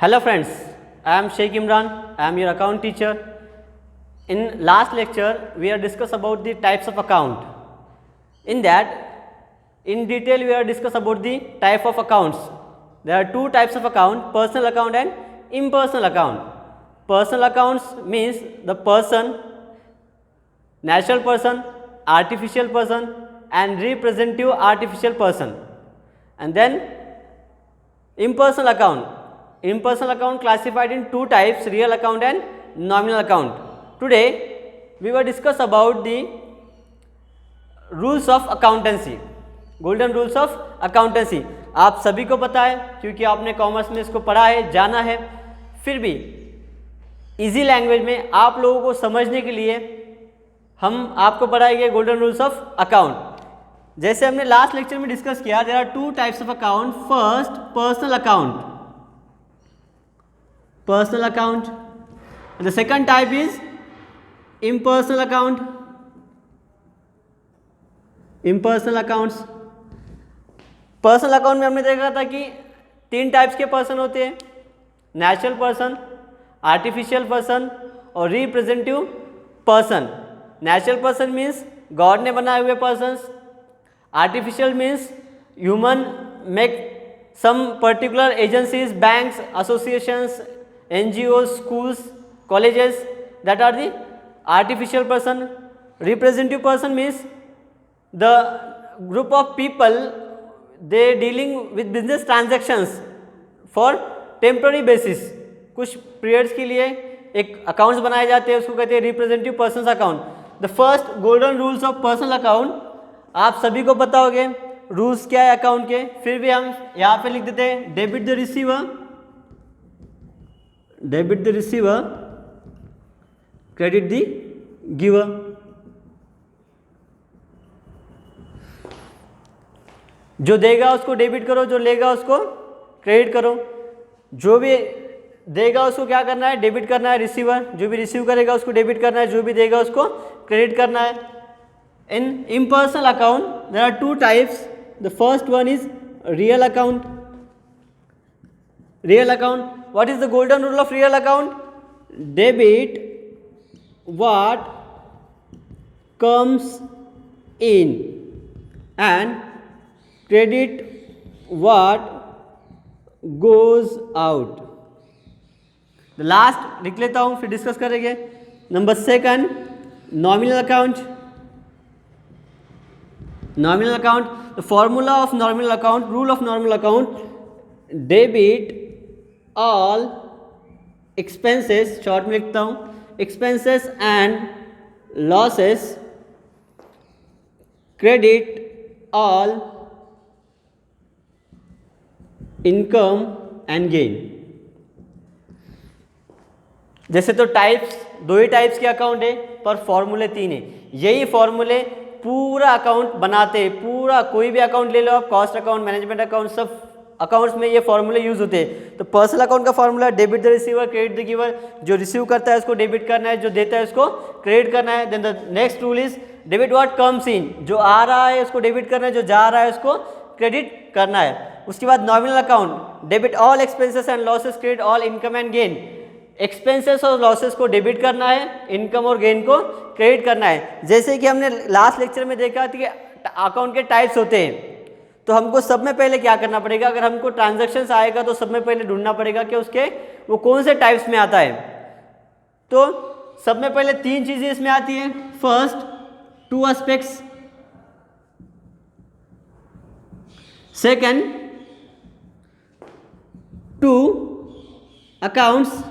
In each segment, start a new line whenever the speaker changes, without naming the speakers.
Hello friends, I am Sheikh Imran. I am your account teacher. In last lecture, we have discussed about the types of account. In that, in detail, we have discussed about the type of accounts. There are two types of account: personal account and impersonal account. Personal accounts means the person, natural person, artificial person, and representative artificial person. And then impersonal account. Impersonal account classified in two types: real account and nominal account. Today we will discuss about the rules of accountancy, golden rules of accountancy. आप सभी को पता है क्योंकि आपने commerce में इसको पढ़ा है, जाना है. फिर भी इजी लैंग्वेज में आप लोगों को समझने के लिए हम आपको पढ़ाएंगे गोल्डन रूल्स ऑफ अकाउंट. जैसे हमने लास्ट लेक्चर में डिस्कस किया, there are two types of account. First, personal account, personal account. The second type is impersonal account, impersonal accounts. Personal account में हमने देखा था कि तीन टाइप्स के पर्सन होते हैं: नेचुरल पर्सन, आर्टिफिशियल पर्सन और representative person. Natural person means God ने बनाए हुए persons. Artificial means human make some particular agencies, banks, associations, NGOs, schools, colleges, that are the artificial person. Representative person means the group of people, they dealing with business transactions for temporary basis. कुछ periods के लिए एक accounts बनाए जाते हैं, उसको कहते हैं representative persons account. The first golden rules of personal account आप सभी को पता होंगे. रूल्स क्या है अकाउंट के, फिर भी हम यहाँ पे लिख देते हैं: debit the receiver, debit the receiver, credit the giver. जो देगा उसको डेबिट करो, जो लेगा उसको क्रेडिट करो. जो भी देगा उसको क्या करना है, डेबिट करना है. रिसीवर, जो भी रिसीव करेगा उसको डेबिट करना है, जो भी देगा उसको क्रेडिट करना है. In impersonal account there are two types. The first one is real account. Real account, what is the golden rule of real account? Debit what comes in and credit what goes out. The last लिख लेता हूँ, फिर discuss करेंगे. Number second, nominal account. Nominal account, the formula of nominal account, rule of nominal account: debit all expenses, short में लिखता हूँ, expenses and losses, credit all income and gain. जैसे तो टाइप्स, दो ही टाइप्स के अकाउंट है पर फॉर्मूले तीन है. यही फॉर्मूले पूरा अकाउंट बनाते हैं. पूरा कोई भी अकाउंट ले लो आप, कॉस्ट अकाउंट, मैनेजमेंट अकाउंट, सब अकाउंट्स में ये फॉर्मूले यूज होते हैं. तो पर्सनल अकाउंट का formula: debit the receiver, credit the giver. जो रिसीव करता है उसको डेबिट करना है, जो देता है उसको क्रेडिट करना है. Then the next rule is debit what comes in. जो आ रहा है उसको डेबिट करना है, जो जा रहा है उसको क्रेडिट करना है. उसके बाद nominal account: debit all expenses and losses, credit all income and gain. Expenses और लॉसेस को डेबिट करना है, इनकम और गेन को क्रेडिट करना है. जैसे कि हमने लास्ट लेक्चर में देखा था कि अकाउंट के टाइप्स होते हैं, तो हमको सब में पहले क्या करना पड़ेगा, अगर हमको ट्रांजैक्शंस आएगा तो सब में पहले ढूंढना पड़ेगा कि उसके वो कौन से टाइप्स में आता है. तो सब में पहले तीन चीजें इसमें आती हैं. First, two aspects. Second, two accounts.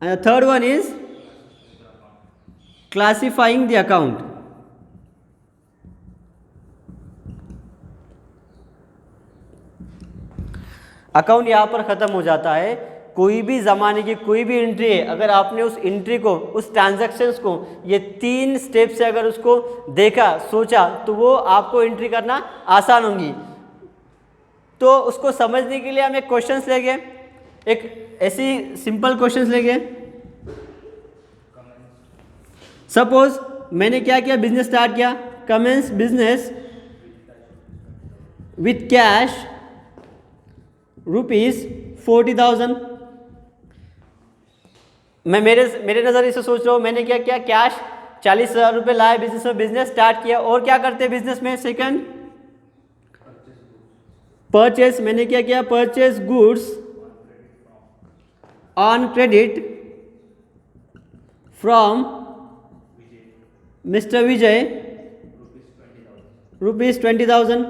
And third one is classifying the account. Account यहाँ पर ख़त्म हो जाता है. कोई भी ज़माने की कोई भी एंट्री है, अगर आपने उस एंट्री को, उस ट्रांजैक्शंस को ये तीन स्टेप से अगर उसको देखा, सोचा, तो वो आपको एंट्री करना आसान होंगी. तो उसको समझने के लिए हम एक क्वेश्चंस लेंगे, एक ऐसी सिंपल क्वेश्चंस लेंगे. सपोज मैंने क्या किया, बिजनेस स्टार्ट किया. Commence business with cash 40,000। मैं मेरे नज़रिए से सोच रहा हूँ, मैंने क्या किया, कैश 40,000 रुपये लाए बिजनेस में, बिजनेस स्टार्ट किया। और क्या करते हैं बिजनेस में? Second purchase. मैंने क्या किया? Purchase goods on credit from mister Vijay ₹20,000।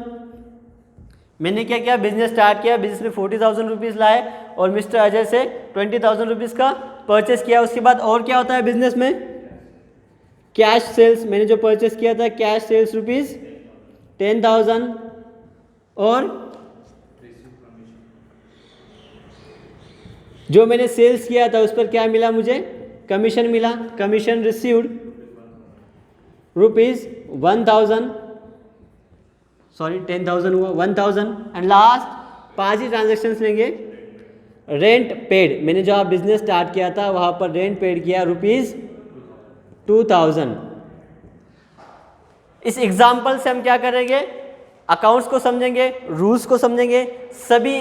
मैंने क्या किया? बिजनेस स्टार्ट किया, बिजनेस में 40,000 रुपीज़ लाए और मिस्टर अजय से 20,000 रुपीज़ का परचेस किया। उसके बाद और क्या होता है बिजनेस में? Cash sales. मैंने जो परचेस किया था कैश सेल्स ₹10,000 और जो मैंने सेल्स किया था उस पर क्या मिला मुझे? कमीशन मिला। कमीशन रिसीव्ड ₹1,000, सॉरी 10,000 हुआ, 1,000। एंड लास्ट 5 ही ट्रांजेक्शन्स लेंगे। रेंट पेड, मैंने जहाँ बिजनेस स्टार्ट किया था वहाँ पर रेंट पेड किया ₹2,000। इस एग्जाम्पल से हम क्या करेंगे? अकाउंट्स को समझेंगे, रूल्स को समझेंगे। सभी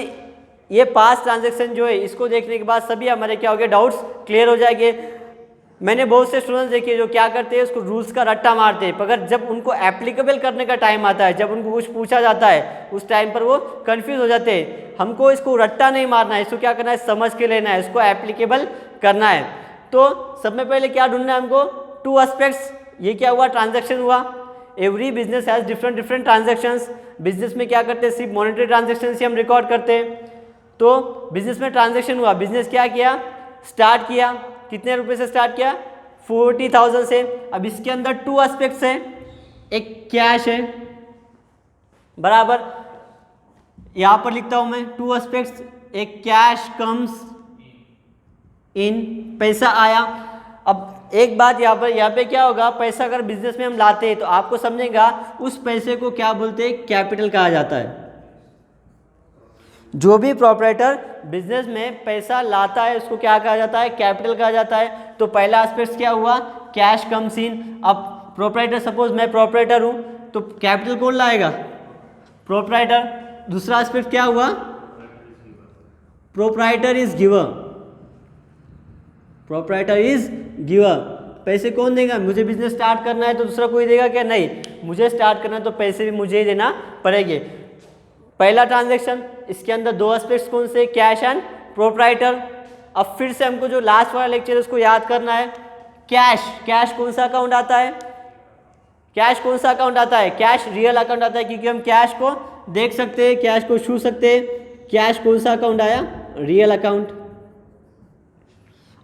ये 5 ट्रांजेक्शन जो है इसको देखने के बाद सभी हमारे क्या हो गए? डाउट्स क्लियर हो जाएंगे। मैंने बहुत से स्टूडेंट्स देखे जो क्या करते हैं, उसको रूल्स का रट्टा मारते हैं, मगर जब उनको एप्लीकेबल करने का टाइम आता है, जब उनको कुछ पूछा जाता है, उस टाइम पर वो कंफ्यूज हो जाते हैं। हमको इसको रट्टा नहीं मारना है, इसको क्या करना है? समझ के लेना है, इसको एप्लीकेबल करना है। तो सब में पहले क्या ढूंढना है हमको? 2 एस्पेक्ट्स। ये क्या हुआ? ट्रांजेक्शन हुआ। Every business has different transactions. Business में क्या करते हैं? सिर्फ मॉनेटरी ट्रांजेक्शन ही हम रिकॉर्ड करते हैं। तो बिजनेस में ट्रांजेक्शन हुआ, बिजनेस क्या किया? स्टार्ट किया। कितने रुपए से स्टार्ट किया? 40,000 से। अब इसके अंदर 2 एस्पेक्ट्स हैं, एक कैश है, बराबर, यहां पर लिखता हूं मैं 2 एस्पेक्ट्स। एक कैश कम्स इन, पैसा आया। अब एक बात यहाँ पे क्या होगा? पैसा अगर बिजनेस में हम लाते हैं तो आपको समझेगा उस पैसे को क्या बोलते हैं? कैपिटल कहा जाता है। जो भी प्रोपराइटर बिजनेस में पैसा लाता है उसको क्या कहा जाता है? कैपिटल कहा जाता है। तो पहला एस्पेक्ट क्या हुआ? Cash comes in. अब प्रोपराइटर, सपोज मैं प्रोपराइटर हूं तो कैपिटल कौन लाएगा? प्रोपराइटर। दूसरा एस्पेक्ट क्या हुआ? Proprietor is giver. Proprietor is giver. पैसे कौन देगा? मुझे बिजनेस स्टार्ट करना है तो दूसरा कोई देगा क्या? नहीं, मुझे स्टार्ट करना है तो पैसे भी मुझे ही देना पड़ेंगे। पहला ट्रांजैक्शन, इसके अंदर 2 एस्पेक्ट्स कौन से? Cash and proprietor. अब फिर से हमको जो लास्ट वाला लेक्चर है उसको याद करना है। कैश, कैश कौन सा अकाउंट आता है? कैश कौन सा अकाउंट आता है? कैश रियल अकाउंट आता है, क्योंकि हम कैश को देख सकते हैं, कैश को छू सकते हैं। कैश कौन सा अकाउंट आया? Real account.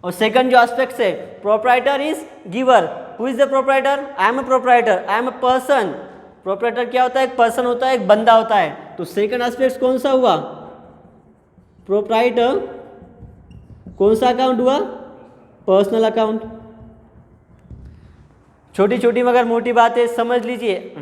और सेकंड जो एस्पेक्ट है, proprietor is giver. Who is the proprietor? I am a proprietor, I am a person. Proprietor क्या होता है? एक पर्सन होता है, एक बंदा होता है। तो सेकंड एस्पेक्ट कौन सा हुआ? प्रोपराइटर। कौन सा अकाउंट हुआ? Personal account. छोटी छोटी मगर मोटी बातें समझ लीजिए।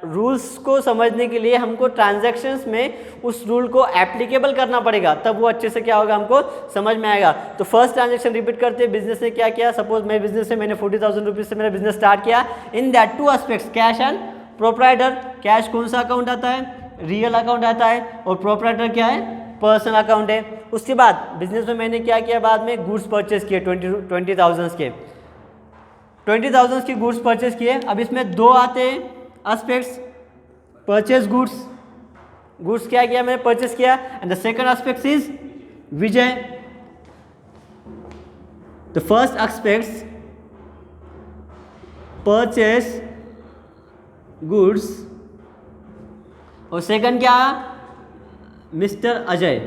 रूल्स को समझने के लिए हमको ट्रांजैक्शंस में उस रूल को एप्लीकेबल करना पड़ेगा, तब वो अच्छे से क्या होगा? हमको समझ में आएगा। तो फर्स्ट ट्रांजैक्शन रिपीट करते हैं। बिजनेस ने क्या किया? सपोज मैं बिजनेस से, मैंने 40,000 रुपीज से मेरा बिजनेस स्टार्ट किया। In that 2 aspects, cash and proprietor. Cash कौन सा अकाउंट आता है? रियल अकाउंट आता है। और प्रोपराइटर क्या है? पर्सनल अकाउंट है। उसके बाद बिजनेस में मैंने क्या किया? बाद में गुड्स परचेस किए 20,000 के, 20,000 की गुड्स परचेस किए। अब इसमें 2 आते हैं एस्पेक्ट्स। परचेस गुड्स, गुड्स क्या किया? मैंने परचेस किया। And the second aspect is Vijay. The first aspects purchase goods और सेकंड क्या? मिस्टर अजय,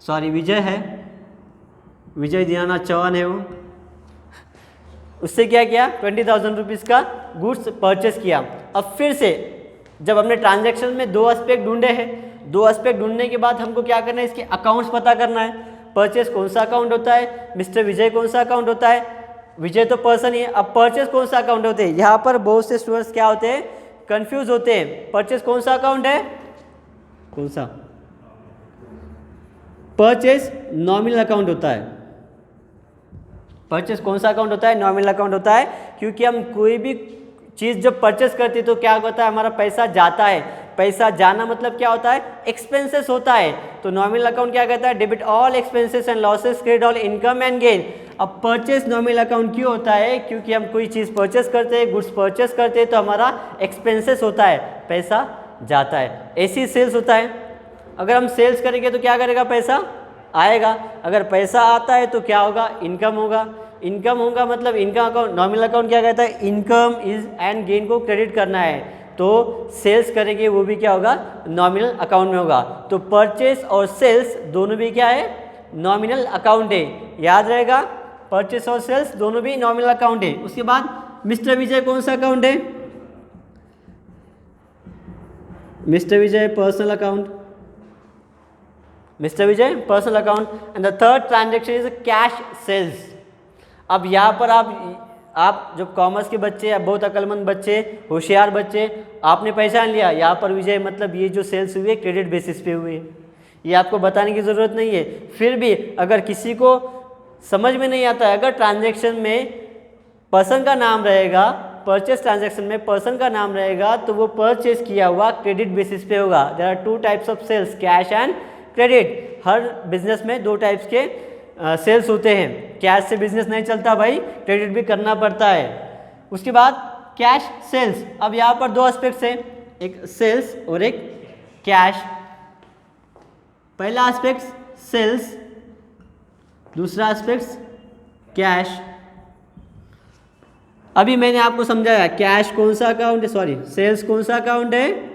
सॉरी विजय है, विजय दीनानाथ चौहान है वो। उससे क्या किया? 20,000 रुपीज़ का गुड्स परचेस किया। अब फिर से जब हमने ट्रांजैक्शन में 2 एस्पेक्ट ढूंढे हैं, 2 एस्पेक्ट ढूंढने के बाद हमको क्या करना है? इसके अकाउंट्स पता करना है। परचेस कौन सा अकाउंट होता है? मिस्टर विजय कौन सा अकाउंट होता है? विजय तो पर्सन ही है। अब परचेस कौन सा अकाउंट होते हैं? यहाँ पर बहुत से स्टूडेंट्स क्या होते हैं? कंफ्यूज होते हैं। परचेस कौन सा अकाउंट है? कौन सा? परचेस नॉमिनल अकाउंट होता है। परचेस कौन सा अकाउंट होता है? नॉमिनल अकाउंट होता है, क्योंकि हम कोई भी चीज़ जब परचेस करते हैं तो क्या होता है? हमारा पैसा जाता है। पैसा जाना मतलब क्या होता है, एक्सपेंसेस होता है। तो नॉमिनल अकाउंट क्या कहता है, debit all expenses and losses, credit all income and gain. अब परचेस नॉमिनल अकाउंट क्यों होता है, क्योंकि हम कोई चीज़ परचेस करते हैं, गुड्स परचेस करते हैं, तो हमारा एक्सपेंसेस होता है, पैसा जाता है। ऐसी सेल्स होता है, अगर हम सेल्स करेंगे तो क्या करेगा, पैसा आएगा। अगर पैसा आता है तो क्या होगा, इनकम होगा। इनकम होगा मतलब इनकम अकाउंट, नॉमिनल अकाउंट क्या कहता है, इनकम इज एंड गेन को क्रेडिट करना है, तो सेल्स करेंगे वो भी क्या होगा, नॉमिनल अकाउंट में होगा। तो परचेस और सेल्स दोनों भी क्या है, नॉमिनल अकाउंट है, याद रहेगा। परचेस और सेल्स दोनों भी नॉमिनल अकाउंट है। उसके बाद मिस्टर विजय कौन सा अकाउंट है, mister Vijay personal account, mister Vijay personal account. And the third transaction is cash sales. अब यहाँ पर आप जो कॉमर्स के बच्चे या बहुत अक्लमंद बच्चे, होशियार बच्चे, आपने पहचान लिया यहाँ पर विजय मतलब ये जो सेल्स हुई है क्रेडिट बेसिस पे हुई है, ये आपको बताने की ज़रूरत नहीं है। फिर भी अगर किसी को समझ में नहीं आता है, अगर ट्रांजैक्शन में पर्सन का नाम रहेगा, परचेस ट्रांजैक्शन में पर्सन का नाम रहेगा, तो वो परचेस किया हुआ क्रेडिट बेसिस पे होगा। There are two types of sales, cash and credit. हर बिजनेस में दो टाइप्स के सेल्स होते हैं। कैश से बिजनेस नहीं चलता भाई, क्रेडिट भी करना पड़ता है। उसके बाद कैश सेल्स। अब यहाँ पर दो एस्पेक्ट्स हैं, एक सेल्स और एक कैश। पहला एस्पेक्ट सेल्स, दूसरा एस्पेक्ट कैश। अभी मैंने आपको समझाया कैश कौन सा अकाउंट है, सॉरी सेल्स कौन सा अकाउंट है,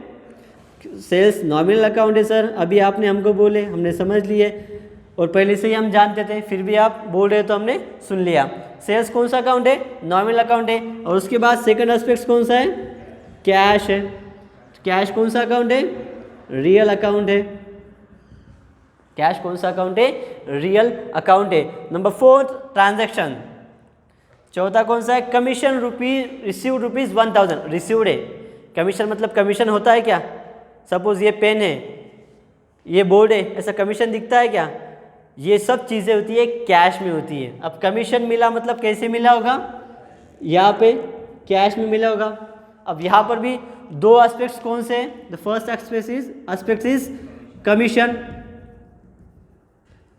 सेल्स नॉमिनल अकाउंट है सर। अभी आपने हमको बोले, हमने समझ लिए और पहले से ही हम जानते थे, फिर भी आप बोल रहे तो हमने सुन लिया। सेल्स कौन सा अकाउंट है, नॉमिनल अकाउंट है। और उसके बाद सेकंड एस्पेक्ट कौन सा है, कैश है। कैश कौन सा अकाउंट है, रियल अकाउंट है। कैश कौन सा अकाउंट है, रियल अकाउंट है। Number 4 transaction. चौथा कौन सा है, कमीशन रिसीव्ड रुपीज़ 1000 रिसीव्ड है। कमीशन मतलब कमीशन होता है क्या, सपोज ये पेन है, ये बोर्ड है, ऐसा कमीशन दिखता है क्या, ये सब चीज़ें होती है कैश में होती है। अब कमीशन मिला मतलब कैसे मिला होगा, यहाँ पे कैश में मिला होगा। अब यहाँ पर भी दो एस्पेक्ट्स कौन से हैं, the first aspect is commission,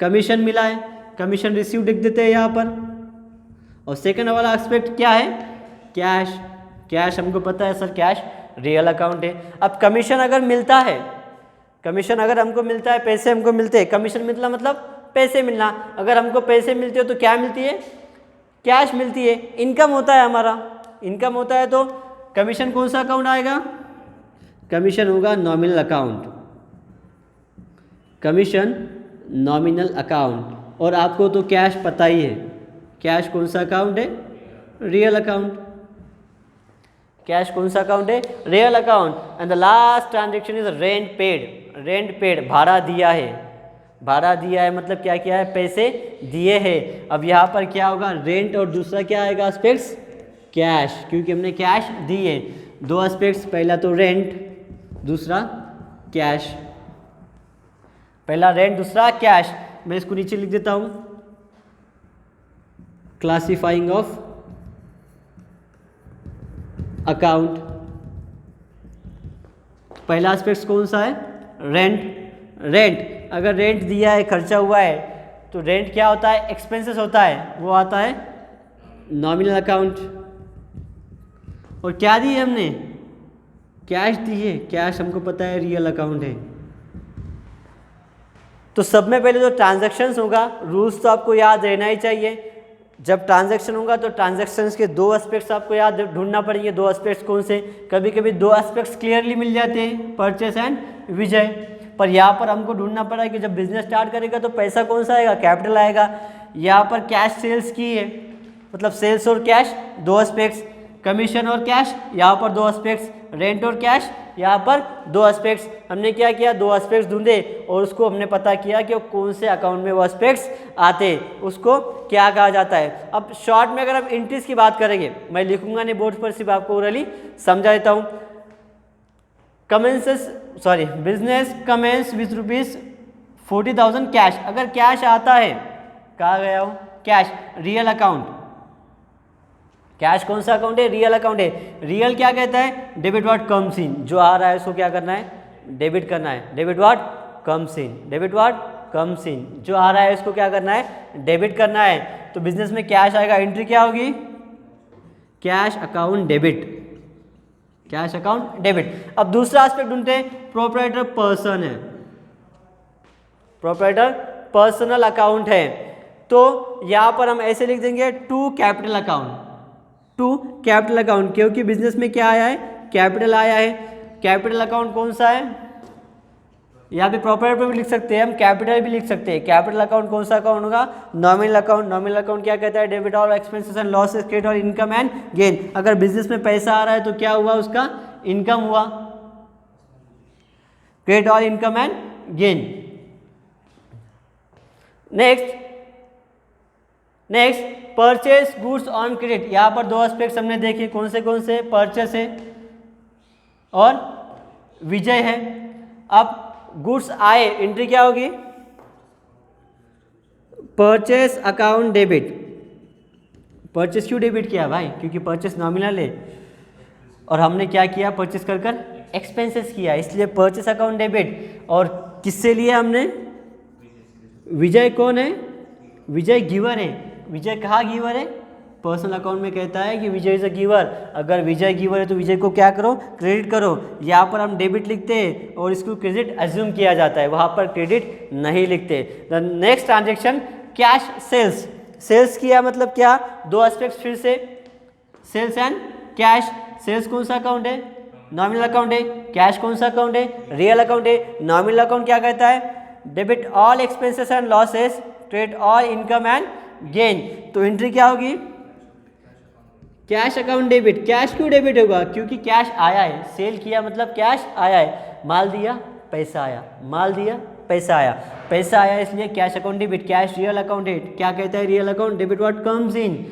commission मिला है, कमीशन रिसीव लिख देते हैं यहाँ पर। और सेकंड वाला एस्पेक्ट क्या है, कैश। कैश हमको पता है सर, कैश रियल अकाउंट है। अब कमीशन अगर मिलता है, कमीशन अगर हमको मिलता है, पैसे हमको मिलते हैं, कमीशन मिलना मतलब पैसे मिलना। अगर हमको पैसे मिलते हो तो क्या मिलती है, कैश मिलती है। इनकम होता है हमारा, इनकम होता है तो कमीशन कौन सा अकाउंट आएगा, कमीशन होगा nominal account, commission nominal account. और आपको तो कैश पता ही है, कैश कौन सा अकाउंट है, रियल अकाउंट। कैश कौन सा अकाउंट है, real account. And the last transaction is rent paid. Rent paid भाड़ा दिया है, भाड़ा दिया है मतलब क्या किया है, पैसे दिए हैं। अब यहाँ पर क्या होगा, रेंट और दूसरा क्या आएगा एस्पेक्ट्स, कैश, क्योंकि हमने कैश दिए। दो एस्पेक्ट्स, पहला तो रेंट, दूसरा कैश। पहला रेंट, दूसरा कैश। मैं इसको नीचे लिख देता हूँ, क्लासिफाइंग ऑफ अकाउंट। पहला एस्पेक्ट कौन सा है, रेंट। रेंट, अगर रेंट दिया है, खर्चा हुआ है, तो रेंट क्या होता है, एक्सपेंसेस होता है, वो आता है नॉमिनल अकाउंट। और क्या दिए हमने, कैश दिए, कैश हमको पता है रियल अकाउंट है। तो सब में पहले जो ट्रांजैक्शंस होगा, रूल्स तो आपको याद रहना ही चाहिए। जब ट्रांजैक्शन होगा तो ट्रांजैक्शंस के दो एस्पेक्ट्स आपको याद ढूंढना पड़ेंगे। दो एस्पेक्ट्स कौन से, कभी कभी दो एस्पेक्ट्स क्लियरली मिल जाते हैं, परचेस एंड विजय। पर यहाँ पर हमको ढूंढना पड़ा कि जब बिजनेस स्टार्ट करेगा तो पैसा कौन सा आएगा, कैपिटल आएगा। यहाँ पर कैश सेल्स की है, मतलब सेल्स और कैश दो एस्पेक्ट्स, कमीशन और कैश यहाँ पर दो एस्पेक्ट्स, रेंट और कैश यहाँ पर दो एस्पेक्ट्स। हमने क्या किया, दो एस्पेक्ट्स ढूंढे और उसको हमने पता किया कि वो कौन से अकाउंट में वो एस्पेक्ट्स आते, उसको क्या कहा जाता है। अब शॉर्ट में अगर हम एंट्रीज की बात करेंगे, मैं लिखूंगा नहीं बोर्ड पर, सिर्फ आपको ओरली समझा देता हूँ। Business commence with ₹40,000 cash. अगर कैश आता है, कहा गया हो कैश, रियल अकाउंट, कैश कौन सा अकाउंट है? रियल अकाउंट है। रियल क्या कहता है? डेबिट व्हाट कम्स इन, जो आ रहा है उसको क्या करना है? डेबिट करना है। Debit what comes in, debit what comes in, जो आ रहा है उसको क्या करना है? डेबिट करना है। तो बिजनेस में कैश आएगा, एंट्री क्या होगी? Cash account debit, cash account debit. अब दूसरा एस्पेक्ट ढूंढते हैं, प्रोप्राइटर पर्सन है, प्रोप्राइटर पर्सनल अकाउंट है। तो यहां पर हम ऐसे लिख देंगे to capital account, to capital account, क्योंकि बिजनेस में क्या आया है? कैपिटल आया है। कैपिटल अकाउंट कौन सा है? यहाँ पे प्रोप्राइटर भी लिख सकते हैं हम, कैपिटल भी लिख सकते हैं। कैपिटल अकाउंट कौन सा अकाउंट होगा? Nominal account. नॉमिनल अकाउंट क्या कहता है? Debit all expenses and losses, credit और इनकम एंड गेन। अगर बिजनेस में पैसा आ रहा है तो क्या हुआ? उसका इनकम हुआ, credit all income and gain. Next purchase goods on credit. यहाँ पर दो एस्पेक्ट्स हमने देखे, कौन से? परचेस है और विजय है। अब गुड्स आए, एंट्री क्या होगी? Purchase account debit. परचेस क्यों डेबिट किया भाई? क्योंकि परचेस नॉमिनल है और हमने क्या किया? परचेस कर एक्सपेंसेस किया, इसलिए परचेस अकाउंट डेबिट। और किससे लिया हमने? विजय कौन है? विजय गिवर है। विजय कहाँ गिवर है? पर्सनल अकाउंट में कहता है कि विजय इज अ गिवर। अगर विजय गिवर है तो विजय को क्या करो? क्रेडिट करो। यहाँ पर हम डेबिट लिखते हैं और इसको क्रेडिट एज्यूम किया जाता है, वहाँ पर क्रेडिट नहीं लिखते। The next transaction cash sales. Sales किया मतलब क्या? दो एस्पेक्ट्स फिर से, सेल्स एंड कैश। सेल्स कौन सा अकाउंट है? नॉमिनल अकाउंट है। कैश कौन सा अकाउंट है? रियल अकाउंट है। नॉमिनल अकाउंट क्या कहता है? Debit all expenses and losses, credit all income and gain. तो एंट्री क्या होगी? Cash account debit. कैश क्यों डेबिट होगा? क्योंकि कैश आया है, सेल किया मतलब कैश आया है, माल दिया पैसा आया, माल दिया पैसा आया, पैसा आया, इसलिए cash account debit. Cash real account debit. क्या कहता है? Real account debit what comes in,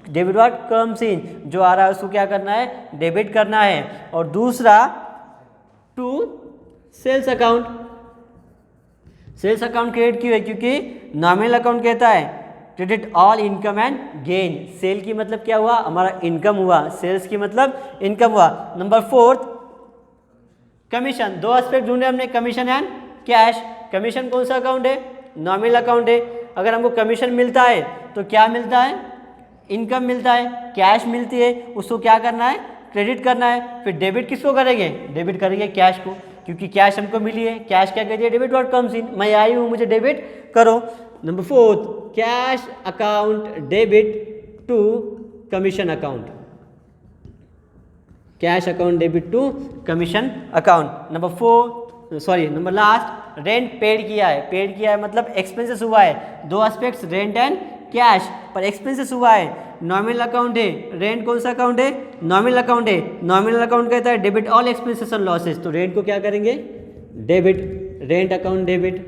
debit what comes in, जो आ रहा है उसको क्या करना है? डेबिट करना है। और दूसरा to sales account. Sales account credit क्यों है? क्योंकि नॉमिनल अकाउंट कहता है credit all income and gain. Sale की मतलब क्या हुआ? हमारा इनकम हुआ। सेल्स की मतलब इनकम हुआ। Number 4 commission. दो एस्पेक्ट ढूंढे हमने, कमीशन एंड कैश। कमीशन कौन सा अकाउंट है? नॉमिनल अकाउंट है। अगर हमको कमीशन मिलता है तो क्या मिलता है? इनकम मिलता है। कैश मिलती है, उसको क्या करना है? क्रेडिट करना है। फिर डेबिट किसको करेंगे? डेबिट करेंगे कैश को, क्योंकि कैश हमको मिली है। कैश क्या कहती है? डेबिट व्हाट कम्स इन, मैं आई हूँ, मुझे डेबिट करो। Number 4 cash account debit to commission account, cash account debit to commission account. Number last rent paid किया है। पेड किया है मतलब एक्सपेंसेस हुआ है। दो एस्पेक्ट्स, रेंट एंड कैश, पर एक्सपेंसेस हुआ है। नॉमिनल अकाउंट है, रेंट कौन सा अकाउंट है? नॉमिनल अकाउंट है। नॉमिनल अकाउंट कहता है debit all expenses and losses, तो रेंट को क्या करेंगे? Debit, rent account debit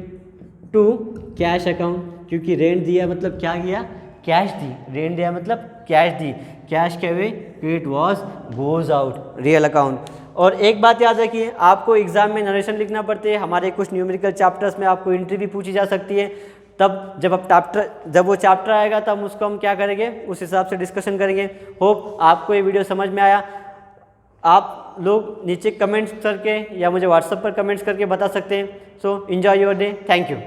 to cash account, क्योंकि रेंट दिया मतलब क्या किया? कैश दी। रेंट दिया मतलब कैश दी। कैश के वे credit was goes out, real account. और एक बात याद रखिए, आपको एग्जाम में नरेशन लिखना पड़ते हैं। हमारे कुछ न्यूमेरिकल चैप्टर्स में आपको एंट्री भी पूछी जा सकती है। तब जब वो चैप्टर आएगा तब उसको हम क्या करेंगे, उस हिसाब से डिस्कशन करेंगे। होप आपको ये वीडियो समझ में आया। आप लोग नीचे कमेंट्स करके या मुझे व्हाट्सएप पर कमेंट्स करके बता सकते हैं। So enjoy your day, thank you.